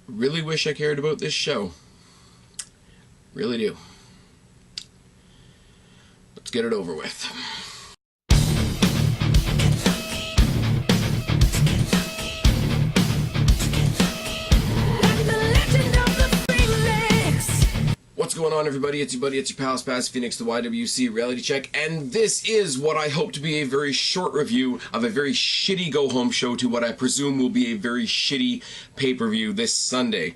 Really wish I cared about this show. Really do. Let's get it over with. What's going on, everybody? It's your buddy, it's your pal, Spaz Phoenix, the YWC Reality Check, and this is what I hope to be a very short review of a very shitty go-home show to what I presume will be a very shitty pay-per-view this Sunday.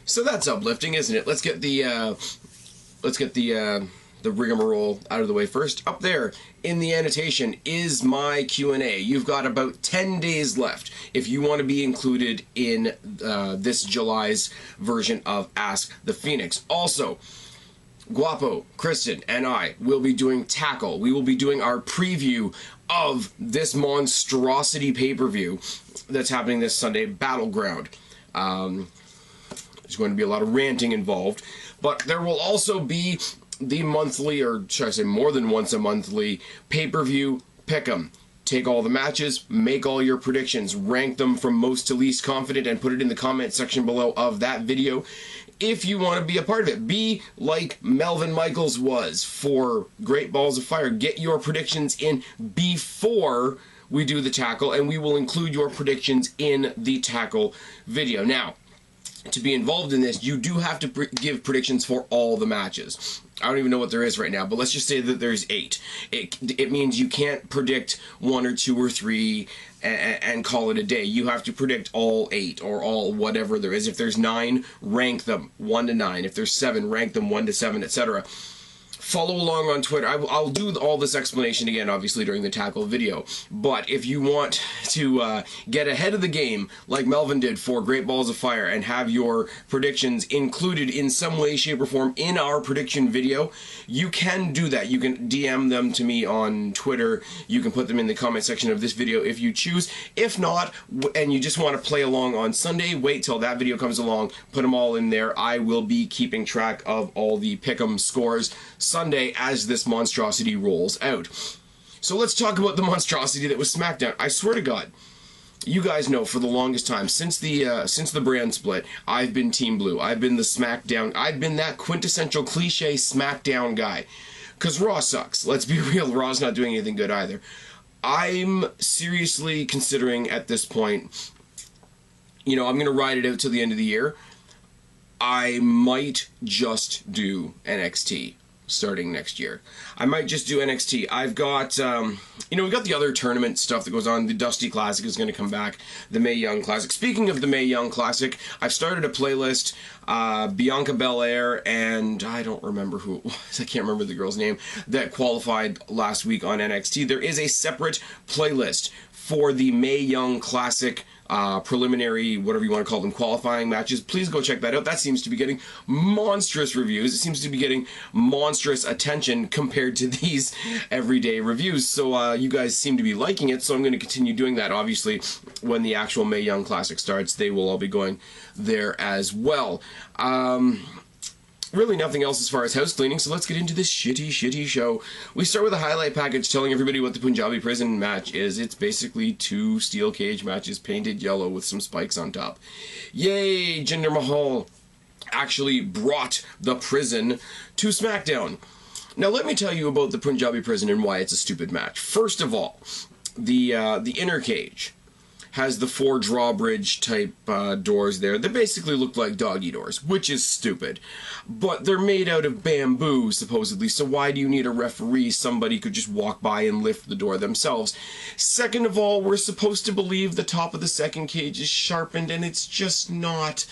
So that's uplifting, isn't it? Let's get the rigmarole out of the way first. Up there in the annotation is my Q&A. You've got about 10 days left if you want to be included in this July's version of Ask the Phoenix. Also, Guapo, Kristen, and I will be doing Tackle. We will be doing our preview of this monstrosity pay-per-view that's happening this Sunday, Battleground. There's going to be a lot of ranting involved, but there will also be the monthly, or should I say more than once a monthly, pay-per-view Pick 'em. Take all the matches, make all your predictions, rank them from most to least confident, and put it in the comment section below of that video if you want to be a part of it. Be like Melvin Michaels was for Great Balls of Fire. Get your predictions in before we do the Tackle, and we will include your predictions in the Tackle video. Now, to be involved in this, you do have to give predictions for all the matches. I don't even know what there is right now, but let's just say that there's 8. It means you can't predict 1 or 2 or 3 and call it a day. You have to predict all 8 or all whatever there is. If there's 9, rank them 1 to 9. If there's 7, rank them 1 to 7, etc. Follow along on Twitter. I'll do all this explanation again, obviously, during the Tackle video. But if you want to get ahead of the game, like Melvin did for Great Balls of Fire, and have your predictions included in some way, shape, or form in our prediction video, you can do that. You can DM them to me on Twitter. You can put them in the comment section of this video if you choose. If not, and you just want to play along on Sunday, wait till that video comes along. Put them all in there. I will be keeping track of all the Pick'em scores Sunday as this monstrosity rolls out. So let's talk about the monstrosity that was SmackDown. I swear to God, you guys know for the longest time, since the brand split, I've been Team Blue. I've been the SmackDown. I've been that quintessential cliche SmackDown guy. Because Raw sucks. Let's be real, Raw's not doing anything good either. I'm seriously considering at this point, you know, I'm going to ride it out till the end of the year. I might just do NXT starting next year. I might just do NXT. I've got, you know, we've got the other tournament stuff that goes on. The Dusty Classic is going to come back. The Mae Young Classic. Speaking of the Mae Young Classic, I've started a playlist. Bianca Belair and I don't remember who it was. I can't remember the girl's name that qualified last week on NXT. There is a separate playlist for the Mae Young Classic preliminary, whatever you want to call them, qualifying matches. Please go check that out. That seems to be getting monstrous reviews. It seems to be getting monstrous attention compared to these everyday reviews. So you guys seem to be liking it, so I'm going to continue doing that. Obviously, when the actual Mae Young Classic starts, they will all be going there as well. Really nothing else as far as house cleaning, so let's get into this shitty show. We start with a highlight package telling everybody what the Punjabi prison match is. It's basically 2 steel cage matches painted yellow with some spikes on top. Yay! Jinder Mahal actually brought the prison to SmackDown. Now let me tell you about the Punjabi prison and why it's a stupid match. First of all, the inner cage has the 4 drawbridge type doors there that basically look like doggy doors, which is stupid. But they're made out of bamboo, supposedly, so why do you need a referee? Somebody could just walk by and lift the door themselves. Second of all, we're supposed to believe the top of the second cage is sharpened, and it's just not.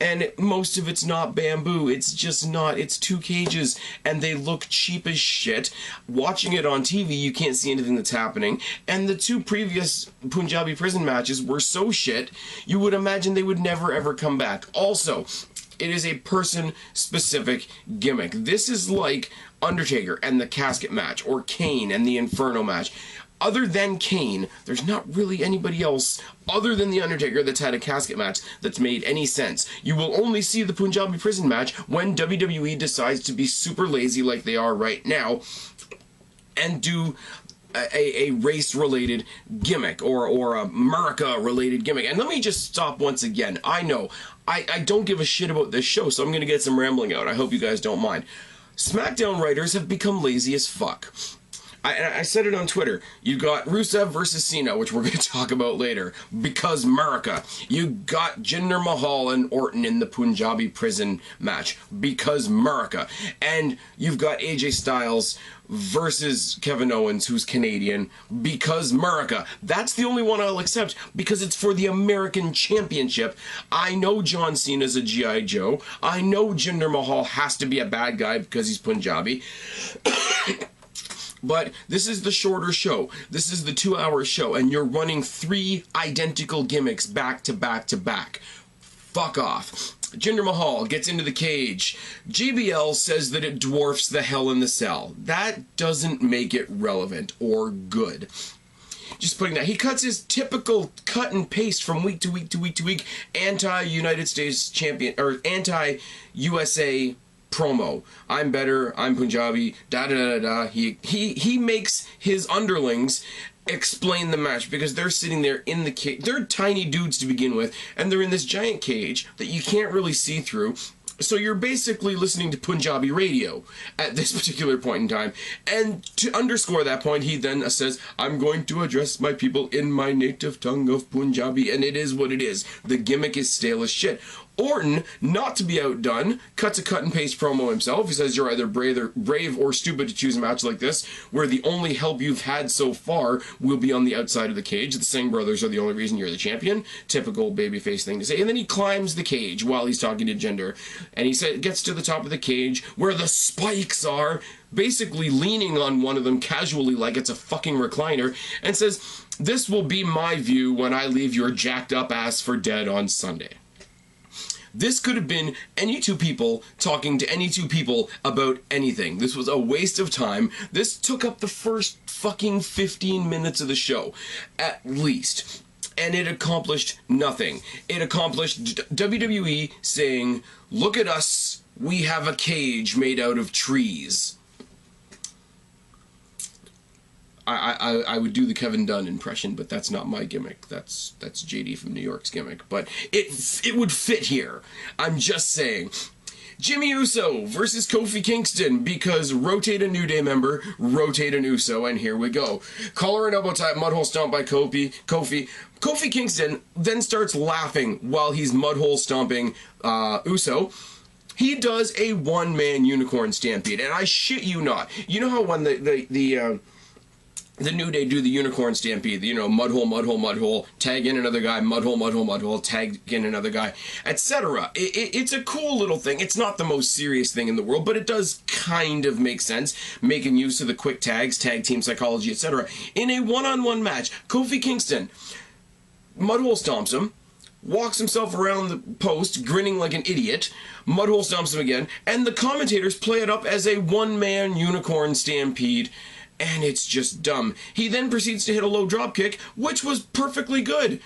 And most of it's not bamboo. It's just not. It's 2 cages, and they look cheap as shit. Watching it on TV, you can't see anything that's happening. And the 2 previous Punjabi prison matches were so shit, you would imagine they would never ever come back. Also, it is a person-specific gimmick. This is like Undertaker and the casket match, or Kane and the Inferno match. Other than Kane, there's not really anybody else other than the Undertaker that's had a casket match that's made any sense. You will only see the Punjabi prison match when WWE decides to be super lazy like they are right now and do a race-related gimmick or a America-related gimmick. And let me just stop once again. I know, I don't give a shit about this show, so I'm going to get some rambling out. I hope you guys don't mind. SmackDown writers have become lazy as fuck. I said it on Twitter. You got Rusev versus Cena, which we're going to talk about later, because America. You got Jinder Mahal and Orton in the Punjabi prison match, because America. And you've got AJ Styles versus Kevin Owens, who's Canadian, because America. That's the only one I'll accept, because it's for the American Championship. I know John Cena's a G.I. Joe. I know Jinder Mahal has to be a bad guy because he's Punjabi. But this is the shorter show. This is the 2-hour show, and you're running 3 identical gimmicks back to back to back. Fuck off. Jinder Mahal gets into the cage. JBL says that it dwarfs the Hell in the Cell. That doesn't make it relevant or good. Just putting that. He cuts his typical cut and paste from week to week to week to week anti-United States champion, or anti-USA promo. I'm better, I'm Punjabi, da-da-da-da. He makes his underlings explain the match, because they're sitting there in the cage. They're tiny dudes to begin with, and they're in this giant cage that you can't really see through. So you're basically listening to Punjabi radio at this particular point in time. And to underscore that point, he then says, I'm going to address my people in my native tongue of Punjabi, and it is what it is. The gimmick is stale as shit. Orton, not to be outdone, cuts a cut and paste promo himself. He says you're either brave or stupid to choose a match like this, where the only help you've had so far will be on the outside of the cage. The Singh brothers are the only reason you're the champion. Typical babyface thing to say. And then he climbs the cage while he's talking to Jinder. And he gets to the top of the cage where the spikes are, basically leaning on one of them casually like it's a fucking recliner, and says, this will be my view when I leave your jacked up ass for dead on Sunday. This could have been any two people talking to any two people about anything. This was a waste of time. This took up the first fucking 15 minutes of the show, at least. And it accomplished nothing. It accomplished WWE saying, look at us, we have a cage made out of trees. I would do the Kevin Dunn impression, but that's not my gimmick. That's JD from New York's gimmick. But it would fit here. I'm just saying. Jimmy Uso versus Kofi Kingston, because rotate a New Day member, rotate an Uso, and here we go. Collar and elbow tie, mudhole stomp by Kofi. Kofi Kingston then starts laughing while he's mudhole stomping Uso. He does a one-man unicorn stampede, and I shit you not. You know how when the New Day do the unicorn stampede, you know, mudhole, mudhole, mudhole, tag in another guy, mudhole, mudhole, mudhole, tag in another guy, etc. It's a cool little thing. It's not the most serious thing in the world, but it does kind of make sense, making use of the quick tags, tag team psychology, etc. In a one-on-one match, Kofi Kingston mudhole stomps him, walks himself around the post, grinning like an idiot, mudhole stomps him again, and the commentators play it up as a one-man unicorn stampede. And it's just dumb. He then proceeds to hit a low dropkick, which was perfectly good.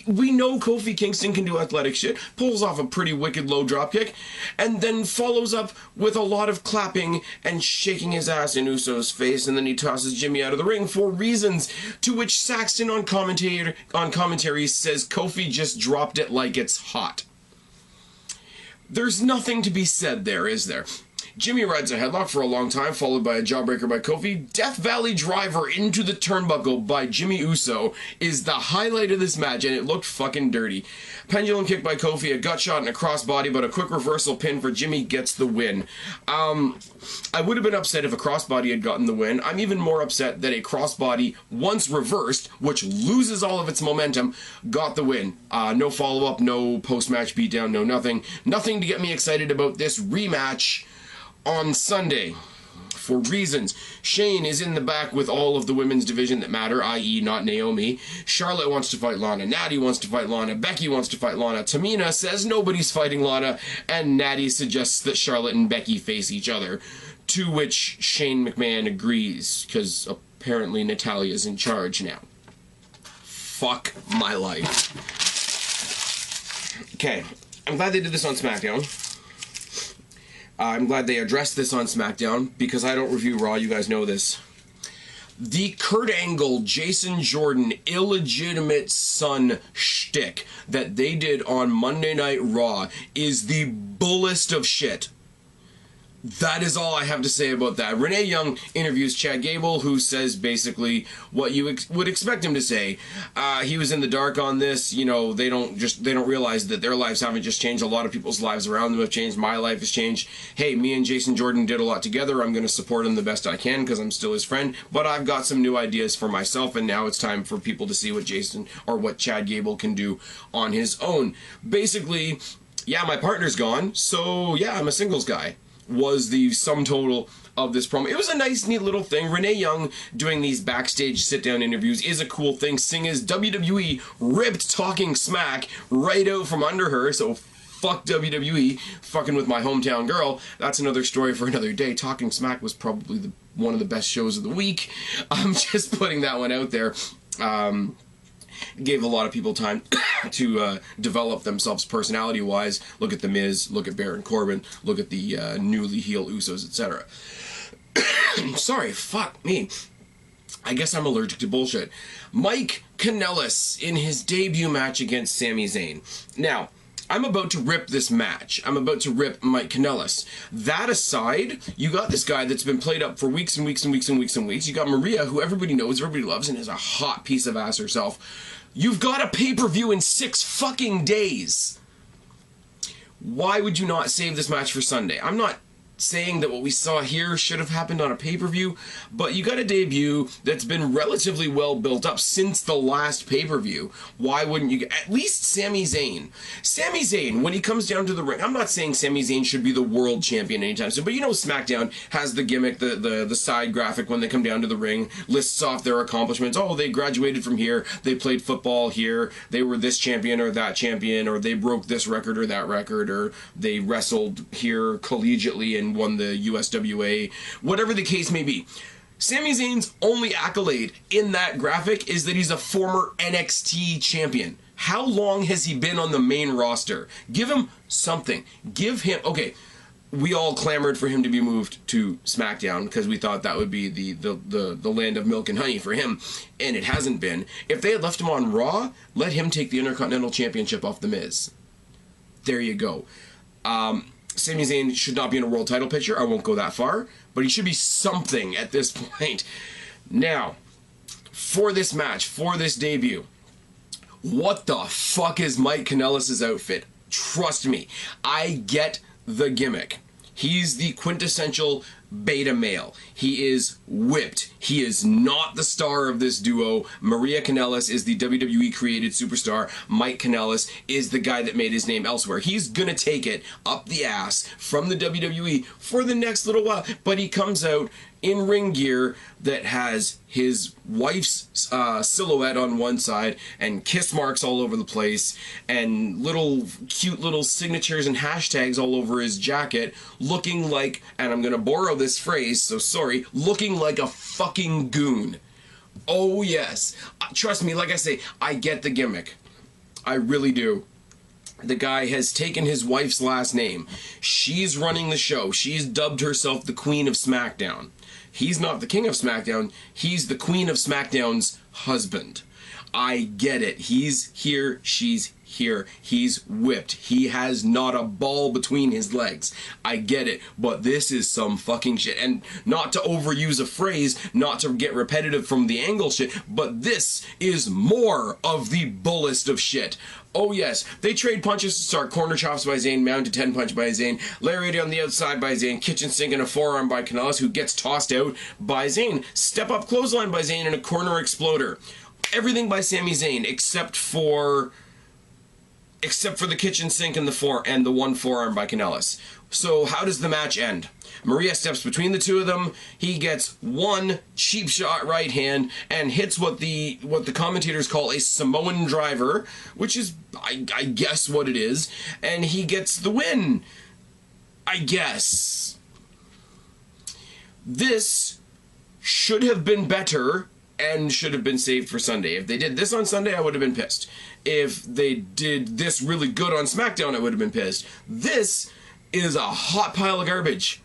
We know Kofi Kingston can do athletic shit, pulls off a pretty wicked low dropkick, and then follows up with a lot of clapping and shaking his ass in Uso's face, and then he tosses Jimmy out of the ring for reasons, to which Saxton on commentary says Kofi just dropped it like it's hot. There's nothing to be said there, is there? Jimmy rides a headlock for a long time, followed by a jawbreaker by Kofi. Death Valley driver into the turnbuckle by Jimmy Uso is the highlight of this match, and it looked fucking dirty. Pendulum kick by Kofi, a gut shot and a crossbody, but a quick reversal pin for Jimmy gets the win. I would have been upset if a crossbody had gotten the win. I'm even more upset that a crossbody, once reversed, which loses all of its momentum, got the win. No follow-up, no post-match beatdown, no nothing. Nothing to get me excited about this rematch on Sunday, for reasons. Shane is in the back with all of the women's division that matter, i.e. not Naomi. Charlotte wants to fight Lana. Natty wants to fight Lana. Becky wants to fight Lana. Tamina says nobody's fighting Lana. And Natty suggests that Charlotte and Becky face each other, to which Shane McMahon agrees, because apparently Natalia's in charge now. Fuck my life. Okay, I'm glad they did this on SmackDown. I'm glad they addressed this on SmackDown, because I don't review Raw, you guys know this. The Kurt Angle, Jason Jordan, illegitimate son shtick that they did on Monday Night Raw is the bullest of shit. That is all I have to say about that. Renee Young interviews Chad Gable, who says basically what you would expect him to say. He was in the dark on this. You know, they don't realize that their lives haven't just changed. A lot of people's lives around them have changed. My life has changed. Hey, me and Jason Jordan did a lot together. I'm going to support him the best I can because I'm still his friend. But I've got some new ideas for myself, and now it's time for people to see what what Chad Gable can do on his own. Basically, yeah, my partner's gone, so yeah, I'm a singles guy. Was the sum total of this promo. It was a nice, neat little thing. Renee Young doing these backstage sit-down interviews is a cool thing. Seeing as WWE ripped Talking Smack right out from under her, so fuck WWE fucking with my hometown girl. That's another story for another day. Talking Smack was probably one of the best shows of the week. I'm just putting that one out there. Gave a lot of people time to develop themselves personality-wise. Look at The Miz, look at Baron Corbin, look at the newly heel Usos, etc. Sorry, fuck me. I guess I'm allergic to bullshit. Mike Kanellis in his debut match against Sami Zayn. Now, I'm about to rip this match. I'm about to rip Mike Kanellis. That aside, you got this guy that's been played up for weeks and weeks and weeks and weeks and weeks. You got Maria, who everybody knows, everybody loves, and is a hot piece of ass herself. You've got a pay-per-view in 6 fucking days. Why would you not save this match for Sunday? I'm not saying that what we saw here should have happened on a pay-per-view, but you got a debut that's been relatively well built up since the last pay-per-view. Why wouldn't you get at least Sami Zayn? Sami Zayn, when he comes down to the ring, I'm not saying Sami Zayn should be the world champion anytime soon, but you know SmackDown has the gimmick, the side graphic when they come down to the ring, lists off their accomplishments. Oh, they graduated from here, they played football here, they were this champion or that champion, or they broke this record or that record, or they wrestled here collegiately and won the USWA, whatever the case may be. Sami Zayn's only accolade in that graphic is that he's a former NXT champion. How long has he been on the main roster? Give him something. Give him... Okay, we all clamored for him to be moved to SmackDown because we thought that would be the land of milk and honey for him, and it hasn't been. If they had left him on Raw, let him take the Intercontinental Championship off The Miz. There you go. Sami Zayn should not be in a world title picture. I won't go that far, but he should be something at this point. Now, for this match, for this debut, what the fuck is Mike Kanellis' outfit? Trust me, I get the gimmick. He's the quintessential beta male. He is whipped. He is not the star of this duo. Maria Kanellis is the WWE created superstar. Mike Kanellis is the guy that made his name elsewhere. He's gonna take it up the ass from the WWE for the next little while, but he comes out in ring gear that has his wife's silhouette on one side and kiss marks all over the place and little cute little signatures and hashtags all over his jacket, looking like, and I'm gonna borrow this phrase, so sorry, looking like a fucking goon. Oh yes. Trust me, like I say, I get the gimmick. I really do. The guy has taken his wife's last name. She's running the show. She's dubbed herself the Queen of SmackDown. He's not the King of SmackDown. He's the Queen of SmackDown's husband. I get it. He's here. She's here. He's whipped. He has not a ball between his legs. I get it. But this is some fucking shit. And not to overuse a phrase, not to get repetitive from the angle shit, but this is more of the bullest of shit. Oh yes, they trade punches to start. Corner chops by Zayn, mounted 10 punch by Zayn, lariat on the outside by Zayn, kitchen sink and a forearm by Kanellis, who gets tossed out by Zayn, step up clothesline by Zayn, and a corner exploder. Everything by Sami Zayn except for the kitchen sink and the one forearm by Kanellis. So how does the match end? Maria steps between the two of them. He gets one cheap shot right hand and hits what the commentators call a Samoan driver, which is I guess what it is, and he gets the win. I guess. This should have been better and should have been saved for Sunday. If they did this on Sunday, I would have been pissed. If they did this really good on SmackDown, I would have been pissed. This is a hot pile of garbage.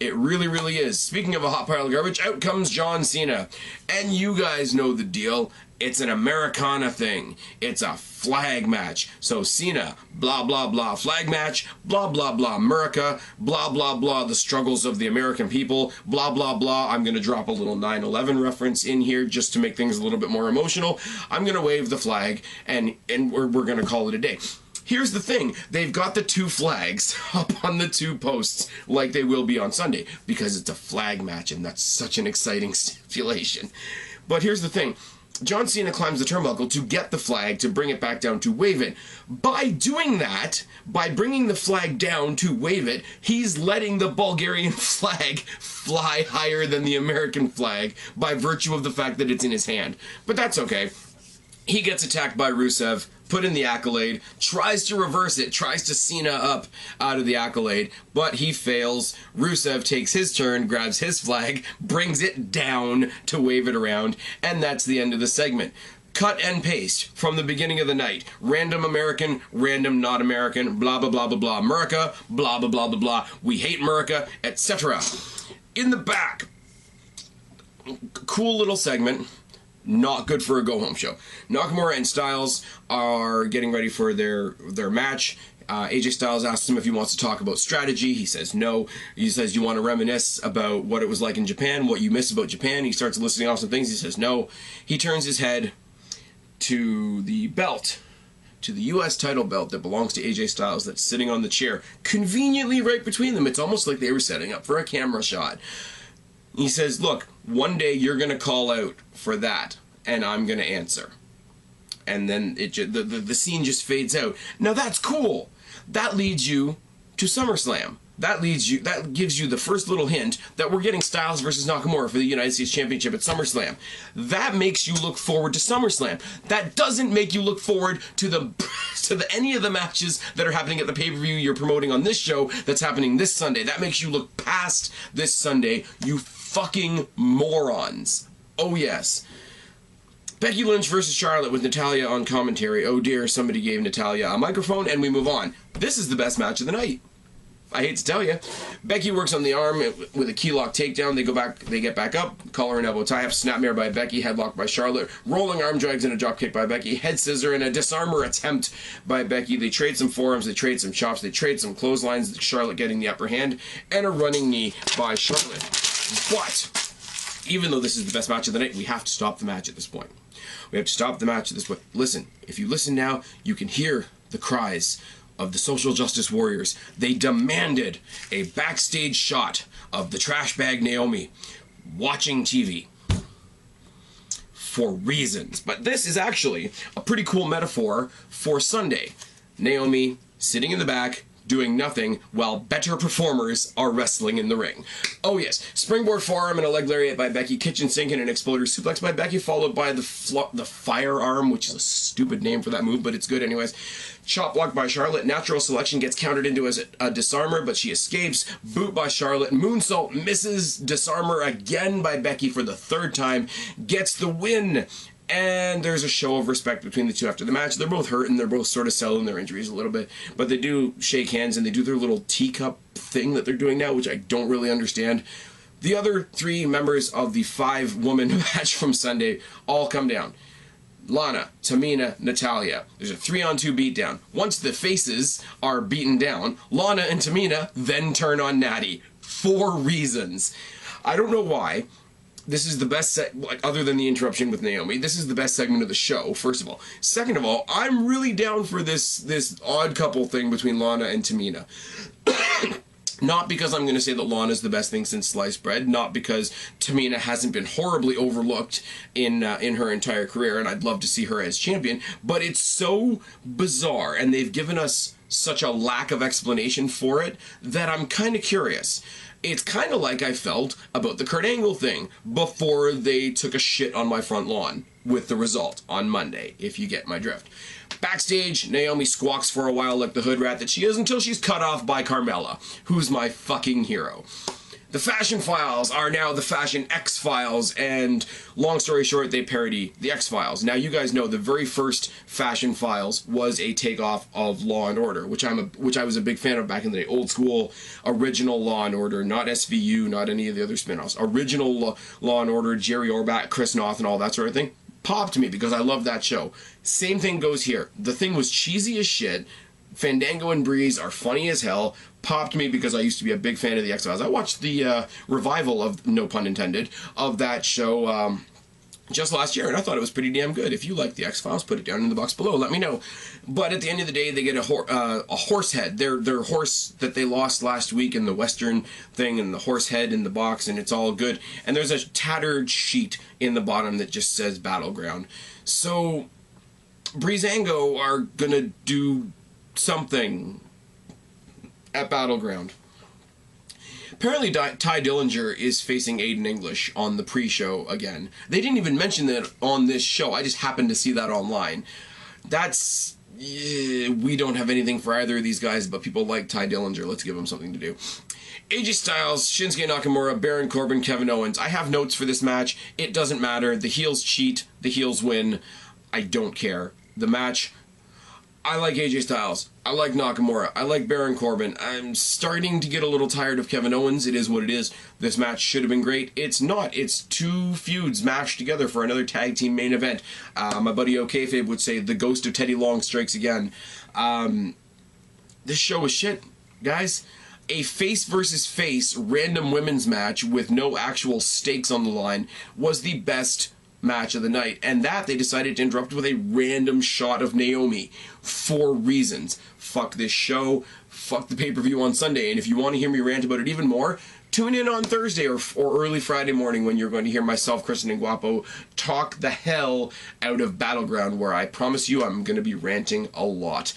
It really, really is. Speaking of a hot pile of garbage, out comes John Cena. And you guys know the deal. It's an Americana thing. It's a flag match. So Cena, blah, blah, blah. Flag match, blah, blah, blah. America, blah, blah, blah. The struggles of the American people, blah, blah, blah. I'm going to drop a little 9/11 reference in here just to make things a little bit more emotional. I'm going to wave the flag, and we're going to call it a day. Here's the thing. They've got the two flags up on the two posts like they will be on Sunday because it's a flag match, and that's such an exciting stipulation. But here's the thing. John Cena climbs the turnbuckle to get the flag, to bring it back down to wave it. By doing that, by bringing the flag down to wave it, he's letting the Bulgarian flag fly higher than the American flag by virtue of the fact that it's in his hand. But that's okay. He gets attacked by Rusev, put in the accolade, tries to reverse it, tries to Cena up out of the accolade, but he fails. Rusev takes his turn, grabs his flag, brings it down to wave it around, and that's the end of the segment. Cut and paste from the beginning of the night. Random American, random not American, blah, blah, blah, blah, blah. America, blah, blah, blah, blah, blah. We hate America, etc. In the back, cool little segment. Not good for a go-home show. Nakamura and Styles are getting ready for their match. AJ Styles asks him if he wants to talk about strategy. He says no. He says, you want to reminisce about what it was like in Japan, what you miss about Japan. He starts listing off some things. He says no. He turns his head to the belt, to the U.S. title belt that belongs to AJ Styles that's sitting on the chair, conveniently right between them. It's almost like they were setting up for a camera shot. He says, look, one day you're going to call out for that, and I'm going to answer. And then the scene just fades out. Now that's cool. That leads you to SummerSlam. That gives you the first little hint that we're getting Styles versus Nakamura for the United States Championship at SummerSlam. That makes you look forward to SummerSlam. That doesn't make you look forward to any of the matches that are happening at the pay-per-view you're promoting on this show that's happening this Sunday. That makes you look past this Sunday, you fucking morons. Oh yes. Becky Lynch versus Charlotte with Natalya on commentary. Oh dear, somebody gave Natalya a microphone, and we move on. This is the best match of the night. I hate to tell you. Becky works on the arm with a key lock takedown. They get back up, collar and elbow tie-up, snapmare by Becky, headlock by Charlotte, rolling arm drags and a drop kick by Becky, head scissor and a disarmor attempt by Becky. They trade some forearms, they trade some chops, they trade some clotheslines, Charlotte getting the upper hand, and a running knee by Charlotte. But even though this is the best match of the night, we have to stop the match at this point. We have to stop the match at this point. Listen, if you listen now, you can hear the cries of the social justice warriors. They demanded a backstage shot of the trash bag Naomi watching TV for reasons. But this is actually a pretty cool metaphor for Sunday. Naomi sitting in the back doing nothing while better performers are wrestling in the ring. Oh yes, springboard forearm and a leg lariat by Becky, kitchen sink and an exploder suplex by Becky, followed by the firearm, which is a stupid name for that move, but it's good anyways. Chop block by Charlotte, natural selection gets countered into as a disarmer, but she escapes. Boot by Charlotte, moonsault misses, disarmer again by Becky for the third time, gets the win. And there's a show of respect between the two after the match. They're both hurt and they're both sort of selling their injuries a little bit. But they do shake hands and they do their little teacup thing that they're doing now, which I don't really understand. The other three members of the 5-woman match from Sunday all come down. Lana, Tamina, Natalya. There's a 3-on-2 beatdown. Once the faces are beaten down, Lana and Tamina then turn on Natty. For reasons. I don't know why. This is the best other than the interruption with Naomi, this is the best segment of the show, first of all. Second of all, I'm really down for this odd couple thing between Lana and Tamina. Not because I'm going to say that Lana's the best thing since sliced bread, not because Tamina hasn't been horribly overlooked in her entire career, and I'd love to see her as champion, but it's so bizarre, and they've given us such a lack of explanation for it, that I'm kind of curious. It's kind of like I felt about the Kurt Angle thing before they took a shit on my front lawn with the result on Monday, if you get my drift. Backstage, Naomi squawks for a while like the hood rat that she is until she's cut off by Carmella, who's my fucking hero. The Fashion Files are now the Fashion X-Files, and long story short, they parody the X-Files. Now, you guys know the very first Fashion Files was a takeoff of Law and Order, which I was a big fan of back in the day. Old school, original Law and Order, not SVU, not any of the other spin-offs. Original Law and Order, Jerry Orbach, Chris Noth, and all that sort of thing. Popped me because I love that show. Same thing goes here. The thing was cheesy as shit. Fandango and Breeze are funny as hell. Popped me because I used to be a big fan of the X-Files. I watched the revival of, no pun intended, of that show just last year, and I thought it was pretty damn good. If you like the X-Files, put it down in the box below. Let me know. But at the end of the day, they get a horse head. Their horse that they lost last week in the Western thing, and the horse head in the box, and it's all good. And there's a tattered sheet in the bottom that just says Battleground. So, Breezango are gonna do something at Battleground. Apparently, Ty Dillinger is facing Aiden English on the pre-show again. They didn't even mention that on this show. I just happened to see that online. That's... we don't have anything for either of these guys, but people like Ty Dillinger. Let's give them something to do. AJ Styles, Shinsuke Nakamura, Baron Corbin, Kevin Owens. I have notes for this match. It doesn't matter. The heels cheat. The heels win. I don't care. The match... I like AJ Styles. I like Nakamura. I like Baron Corbin. I'm starting to get a little tired of Kevin Owens. It is what it is. This match should have been great. It's not. It's two feuds mashed together for another tag team main event. My buddy O'Kayfabe would say the ghost of Teddy Long strikes again. This show was shit, guys. A face versus face random women's match with no actual stakes on the line was the best match of the night, and that they decided to interrupt with a random shot of Naomi for reasons. Fuck this show, fuck the pay-per-view on Sunday, and if you want to hear me rant about it even more, tune in on Thursday or early Friday morning when you're going to hear myself, Kristen, and Guapo talk the hell out of Battleground, where I promise you I'm going to be ranting a lot.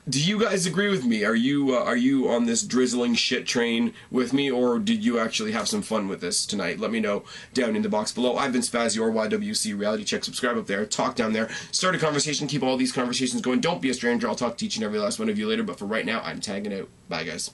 Do you guys agree with me? Are you on this drizzling shit train with me, or did you actually have some fun with this tonight? Let me know down in the box below. I've been Spaz, your YWC Reality Check. Subscribe up there. Talk down there. Start a conversation. Keep all these conversations going. Don't be a stranger. I'll talk to each and every last one of you later, but for right now, I'm tagging out. Bye, guys.